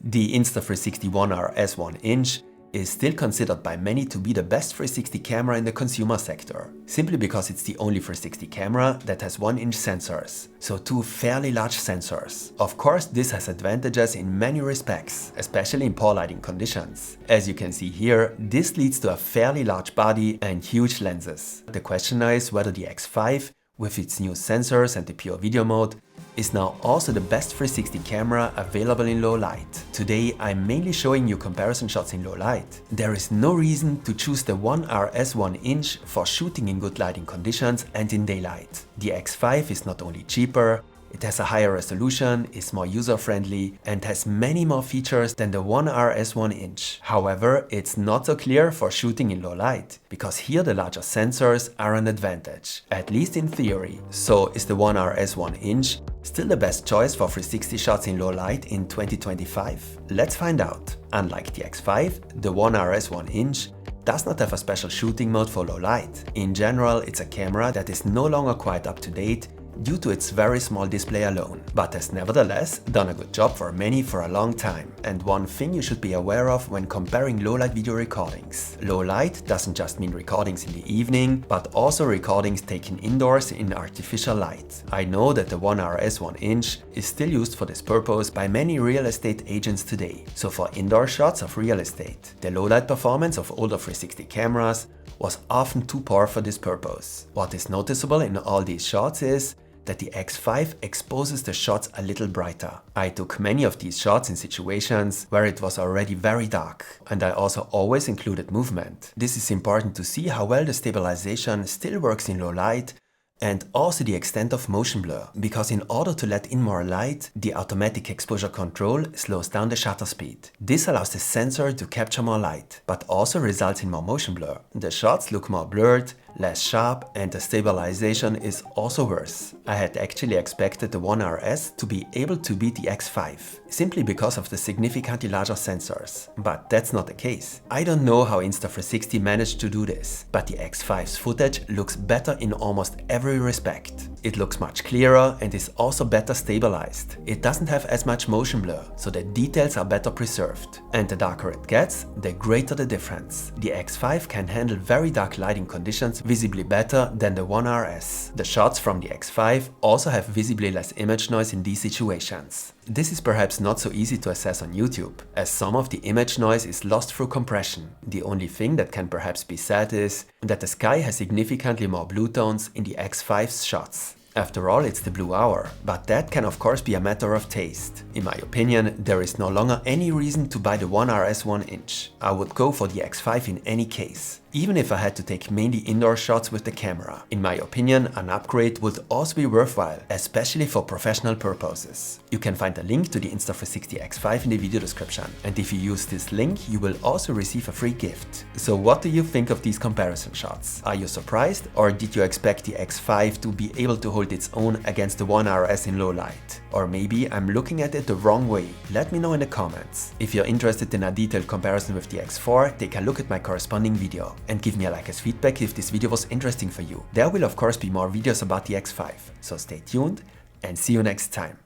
The Insta360 ONE RS 1" is still considered by many to be the best 360 camera in the consumer sector, simply because it's the only 360 camera that has 1" sensors, so two fairly large sensors. Of course, this has advantages in many respects, especially in poor lighting conditions. As you can see here, this leads to a fairly large body and huge lenses. The question now is whether the X5, with its new sensors and the pure video mode, is now also the best 360 camera available in low light. Today I'm mainly showing you comparison shots in low light. There is no reason to choose the ONE RS 1" for shooting in good lighting conditions and in daylight. The X5 is not only cheaper, it has a higher resolution, is more user-friendly and has many more features than the ONE RS 1". However, it's not so clear for shooting in low light, because here the larger sensors are an advantage, at least in theory. So is the ONE RS 1" still the best choice for 360 shots in low light in 2025? Let's find out. Unlike the X5, the ONE RS 1" does not have a special shooting mode for low light. In general, it's a camera that is no longer quite up to date due to its very small display alone, but has nevertheless done a good job for many for a long time. And one thing you should be aware of when comparing low-light video recordings. Low light doesn't just mean recordings in the evening, but also recordings taken indoors in artificial light. I know that the ONE RS 1" is still used for this purpose by many real estate agents today. So for indoor shots of real estate, the low-light performance of older 360 cameras was often too poor for this purpose. What is noticeable in all these shots is that the X5 exposes the shots a little brighter. I took many of these shots in situations where it was already very dark, and I also always included movement. This is important to see how well the stabilization still works in low light, and also the extent of motion blur, because in order to let in more light, the automatic exposure control slows down the shutter speed. This allows the sensor to capture more light, but also results in more motion blur. The shots look more blurred, less sharp, and the stabilization is also worse. I had actually expected the ONE RS to be able to beat the X5, simply because of the significantly larger sensors, but that's not the case. I don't know how Insta360 managed to do this, but the X5's footage looks better in almost every respect. It looks much clearer and is also better stabilized. It doesn't have as much motion blur, so the details are better preserved. And the darker it gets, the greater the difference. The X5 can handle very dark lighting conditions visibly better than the ONE RS. The shots from the X5 also have visibly less image noise in these situations. This is perhaps not so easy to assess on YouTube, as some of the image noise is lost through compression. The only thing that can perhaps be said is that the sky has significantly more blue tones in the X5's shots. After all, it's the blue hour, but that can of course be a matter of taste. In my opinion, there is no longer any reason to buy the ONE RS 1". I would go for the X5 in any case, even if I had to take mainly indoor shots with the camera. In my opinion, an upgrade would also be worthwhile, especially for professional purposes. You can find a link to the Insta360 X5 in the video description, and if you use this link, you will also receive a free gift. So what do you think of these comparison shots? Are you surprised, or did you expect the X5 to be able to hold its own against the ONE RS in low light? Or maybe I'm looking at it the wrong way? Let me know in the comments. If you're interested in a detailed comparison with the X4, take a look at my corresponding video. And give me a like as feedback if this video was interesting for you. There will of course be more videos about the X5, so stay tuned and see you next time.